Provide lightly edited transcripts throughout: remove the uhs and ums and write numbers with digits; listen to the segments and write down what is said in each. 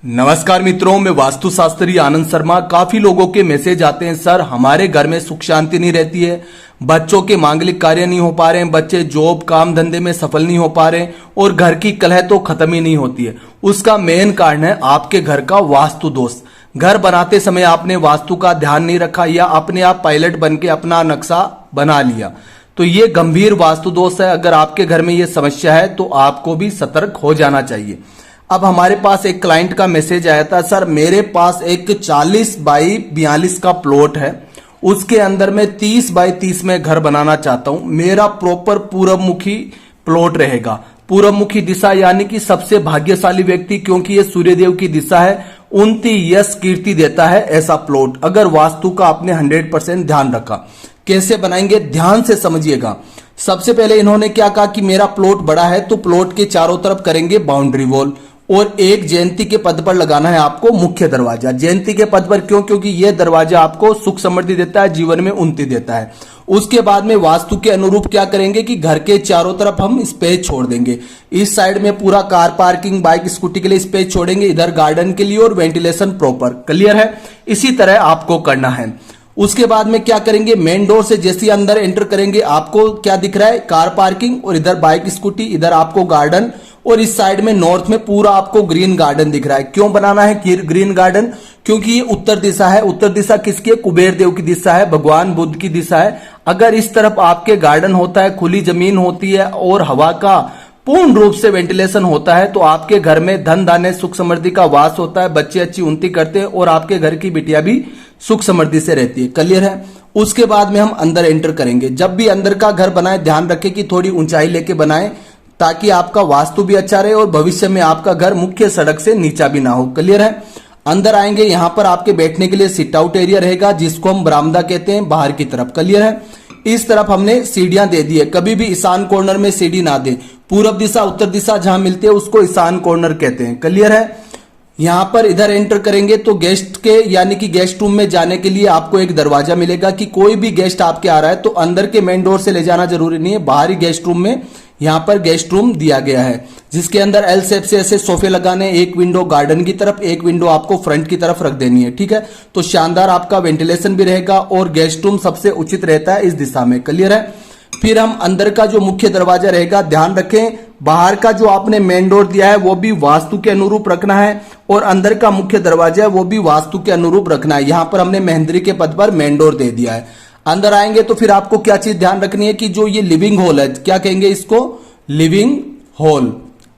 नमस्कार मित्रों, मैं वास्तुशास्त्री आनंद शर्मा। काफी लोगों के मैसेज आते हैं, सर हमारे घर में सुख शांति नहीं रहती है, बच्चों के मांगलिक कार्य नहीं हो पा रहे हैं, बच्चे जॉब काम धंधे में सफल नहीं हो पा रहे हैं और घर की कलह तो खत्म ही नहीं होती है। उसका मेन कारण है आपके घर का वास्तु दोष। घर बनाते समय आपने वास्तु का ध्यान नहीं रखा या अपने आप पायलट बन के अपना नक्शा बना लिया, तो ये गंभीर वास्तु दोष है। अगर आपके घर में ये समस्या है तो आपको भी सतर्क हो जाना चाहिए। अब हमारे पास एक क्लाइंट का मैसेज आया था, सर मेरे पास एक 40 बाई 42 का प्लॉट है, उसके अंदर मैं 30 बाई 30 में घर बनाना चाहता हूं। मेरा प्रॉपर पूरब मुखी प्लॉट रहेगा। पूरब मुखी दिशा यानी कि सबसे भाग्यशाली व्यक्ति, क्योंकि ये सूर्यदेव की दिशा है, उन्नति यश कीर्ति देता है ऐसा प्लॉट। अगर वास्तु का आपने 100% ध्यान रखा। कैसे बनाएंगे, ध्यान से समझिएगा। सबसे पहले इन्होंने क्या कहा कि मेरा प्लॉट बड़ा है तो प्लॉट के चारों तरफ करेंगे बाउंड्री वॉल और एक जयंती के पद पर लगाना है आपको मुख्य दरवाजा। जयंती के पद पर क्यों? क्योंकि यह दरवाजा आपको सुख समृद्धि देता है, जीवन में उन्नति देता है। उसके बाद में वास्तु के अनुरूप क्या करेंगे कि घर के चारों तरफ हम स्पेस छोड़ देंगे। इस साइड में पूरा कार पार्किंग बाइक स्कूटी के लिए स्पेस छोड़ेंगे, इधर गार्डन के लिए और वेंटिलेशन प्रॉपर। क्लियर है? इसी तरह आपको करना है। उसके बाद में क्या करेंगे, मेन डोर से जैसे अंदर एंटर करेंगे आपको क्या दिख रहा है, कार पार्किंग और इधर बाइक स्कूटी, इधर आपको गार्डन और इस साइड में नॉर्थ में पूरा आपको ग्रीन गार्डन दिख रहा है। क्यों बनाना है ग्रीन गार्डन? क्योंकि ये उत्तर दिशा है। उत्तर दिशा किसकी है? कुबेर देव की दिशा है, भगवान बुद्ध की दिशा है। अगर इस तरफ आपके गार्डन होता है, खुली जमीन होती है और हवा का पूर्ण रूप से वेंटिलेशन होता है तो आपके घर में धन धान्य सुख समृद्धि का वास होता है, बच्चे अच्छी उन्नति करते हैं और आपके घर की बिटिया भी सुख समृद्धि से रहती है। क्लियर है? उसके बाद में हम अंदर एंटर करेंगे। जब भी अंदर का घर बनाए ध्यान रखें कि थोड़ी ऊंचाई लेके बनाएं ताकि आपका वास्तु भी अच्छा रहे और भविष्य में आपका घर मुख्य सड़क से नीचा भी ना हो। क्लियर है? अंदर आएंगे, यहां पर आपके बैठने के लिए सिट आउट एरिया रहेगा जिसको हम बरामदा कहते हैं, बाहर की तरफ। क्लियर है? इस तरफ हमने सीढ़ियां दे दी है। कभी भी ईशान कॉर्नर में सीढ़ी ना दे। पूरब दिशा उत्तर दिशा जहां मिलती है उसको ईशान कॉर्नर कहते हैं। क्लियर है? यहां पर इधर एंटर करेंगे तो गेस्ट के यानी कि गेस्ट रूम में जाने के लिए आपको एक दरवाजा मिलेगा कि कोई भी गेस्ट आपके आ रहा है तो अंदर के मेन डोर से ले जाना जरूरी नहीं है, बाहरी गेस्ट रूम में यहां पर गेस्ट रूम दिया गया है जिसके अंदर एल शेप से ऐसे सोफे लगाने, एक विंडो गार्डन की तरफ, एक विंडो आपको फ्रंट की तरफ रख देनी है। ठीक है? तो शानदार आपका वेंटिलेशन भी रहेगा और गेस्ट रूम सबसे उचित रहता है इस दिशा में। क्लियर है? फिर हम अंदर का जो मुख्य दरवाजा रहेगा, ध्यान रखें बाहर का जो आपने मेन डोर दिया है वो भी वास्तु के अनुरूप रखना है और अंदर का मुख्य दरवाजा है वो भी वास्तु के अनुरूप रखना है। यहां पर हमने महेंद्री के पद पर मेन डोर दे दिया है। अंदर आएंगे तो फिर आपको क्या चीज ध्यान रखनी है कि जो ये लिविंग हॉल है, क्या कहेंगे इसको? लिविंग हॉल,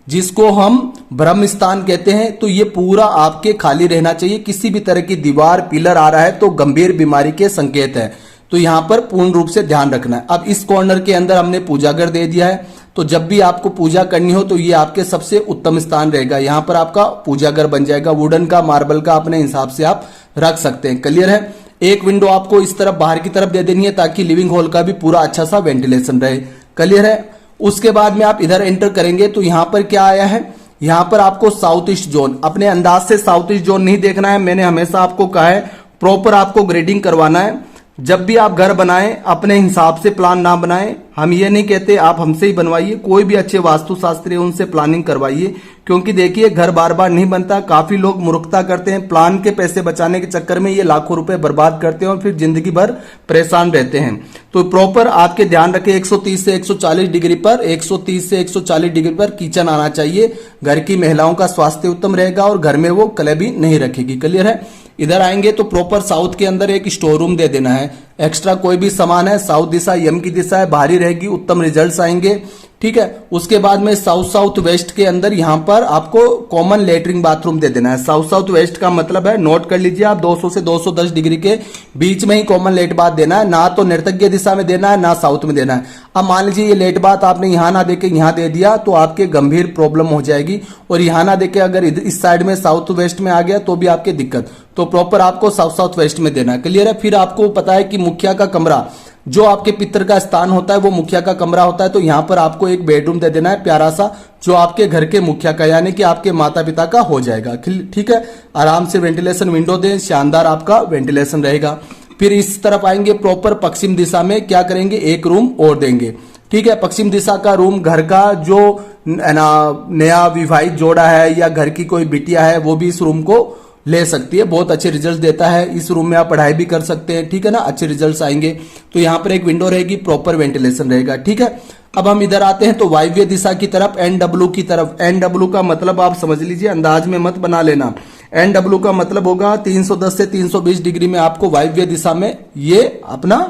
जिसको हम ब्रह्म स्थान कहते हैं, तो ये पूरा आपके खाली रहना चाहिए। किसी भी तरह की दीवार पिलर आ रहा है तो गंभीर बीमारी के संकेत है, तो यहां पर पूर्ण रूप से ध्यान रखना है। अब इस कॉर्नर के अंदर हमने पूजा घर दे दिया है, तो जब भी आपको पूजा करनी हो तो ये आपके सबसे उत्तम स्थान रहेगा। यहां पर आपका पूजा घर बन जाएगा, वुडन का मार्बल का अपने हिसाब से आप रख सकते हैं। क्लियर है? एक विंडो आपको इस तरफ बाहर की तरफ दे देनी है ताकि लिविंग हॉल का भी पूरा अच्छा सा वेंटिलेशन रहे। क्लियर है? उसके बाद में आप इधर एंटर करेंगे तो यहां पर क्या आया है, यहां पर आपको साउथ ईस्ट जोन, अपने अंदाज से साउथ ईस्ट जोन नहीं देखना है। मैंने हमेशा आपको कहा है प्रॉपर आपको ग्रेडिंग करवाना है। जब भी आप घर बनाएं अपने हिसाब से प्लान ना बनाएं। हम ये नहीं कहते आप हमसे ही बनवाइए, कोई भी अच्छे वास्तुशास्त्री उनसे प्लानिंग करवाइए, क्योंकि देखिए घर बार बार नहीं बनता। काफी लोग मूर्खता करते हैं, प्लान के पैसे बचाने के चक्कर में ये लाखों रुपए बर्बाद करते हैं और फिर जिंदगी भर परेशान रहते हैं। तो प्रॉपर आपके ध्यान रखें 130 से 140 डिग्री पर 130 से 140 डिग्री पर किचन आना चाहिए। घर की महिलाओं का स्वास्थ्य उत्तम रहेगा और घर में वो कलह भी नहीं रखेगी। क्लियर है? इधर आएंगे तो प्रॉपर साउथ के अंदर एक स्टोर रूम दे देना है। एक्स्ट्रा कोई भी सामान है, साउथ दिशा यम की दिशा है, बाहरी रहेगी, उत्तम रिजल्ट्स आएंगे। ठीक है? उसके बाद में साउथ साउथ वेस्ट के अंदर यहां पर आपको कॉमन लेटरिंग बाथरूम दे देना है। साउथ साउथ वेस्ट का मतलब है, नोट कर लीजिए आप, 200 से 210 डिग्री के बीच में ही कॉमन लेट बाथ देना है। ना तो नर्तज्ञ दिशा में देना है ना साउथ में देना है। अब मान लीजिए ये लेट बाथ आपने यहां ना देके यहां दे दिया तो आपके गंभीर प्रॉब्लम हो जाएगी, और यहां ना देके अगर इस साइड में साउथ वेस्ट में आ गया तो भी आपकी दिक्कत। तो प्रॉपर आपको साउथ साउथ वेस्ट में देना है। क्लियर है? फिर आपको पता है कि मुखिया का कमरा जो आपके पितर का स्थान होता है वो मुखिया का कमरा होता है, तो यहां पर आपको एक बेडरूम दे देना है प्यारा सा, जो आपके घर के मुखिया का यानी कि आपके माता पिता का हो जाएगा। ठीक है? आराम से वेंटिलेशन विंडो दें, शानदार आपका वेंटिलेशन रहेगा। फिर इस तरफ आएंगे प्रॉपर पश्चिम दिशा में क्या करेंगे, एक रूम और देंगे। ठीक है। पश्चिम दिशा का रूम घर का जो नया विवाहित जोड़ा है या घर की कोई बिटिया है वो भी इस रूम को ले सकती है। बहुत अच्छे रिजल्ट देता है। इस रूम में आप पढ़ाई भी कर सकते हैं, ठीक है ना, अच्छे रिजल्ट्स आएंगे। तो यहाँ पर एक विंडो रहेगी, प्रॉपर वेंटिलेशन रहेगा, ठीक है। अब हम इधर आते हैं तो वायव्य दिशा की तरफ, NW की तरफ। NW का मतलब आप समझ लीजिए, अंदाज में मत बना लेना। NW का मतलब होगा 310 से 320 डिग्री में आपको वायव्य दिशा में ये अपना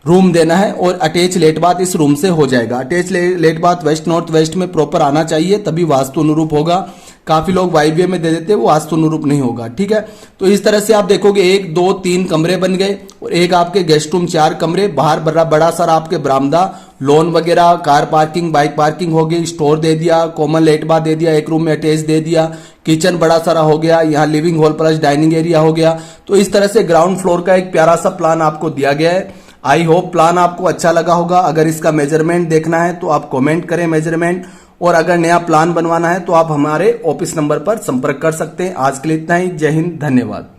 रूम देना है और अटैच लेट बाथ इस रूम से हो जाएगा। Attach lat bath west north west में प्रॉपर आना चाहिए, तभी वास्तु अनुरूप होगा। काफी लोग वायव्य में दे देते हैं, वो वास्तु अनुरूप नहीं होगा, ठीक है। तो इस तरह से आप देखोगे 1 2 3 कमरे बन गए और एक आपके गेस्ट रूम, 4 कमरे, बाहर बड़ा सारा आपके बरामदा, लॉन वगैरह, कार पार्किंग, बाइक पार्किंग हो गई, स्टोर दे दिया, कॉमन लेट बाथ दे दिया, एक रूम में अटैच दे दिया, किचन बड़ा सारा हो गया, यहाँ living hall plus dining area हो गया। तो इस तरह से ग्राउंड फ्लोर का एक प्यारा सा प्लान आपको दिया गया है। आई होप प्लान आपको अच्छा लगा होगा। अगर इसका मेजरमेंट देखना है तो आप कमेंट करें मेजरमेंट, और अगर नया प्लान बनवाना है तो आप हमारे ऑफिस नंबर पर संपर्क कर सकते हैं। आज के लिए इतना ही। जय हिंद, धन्यवाद।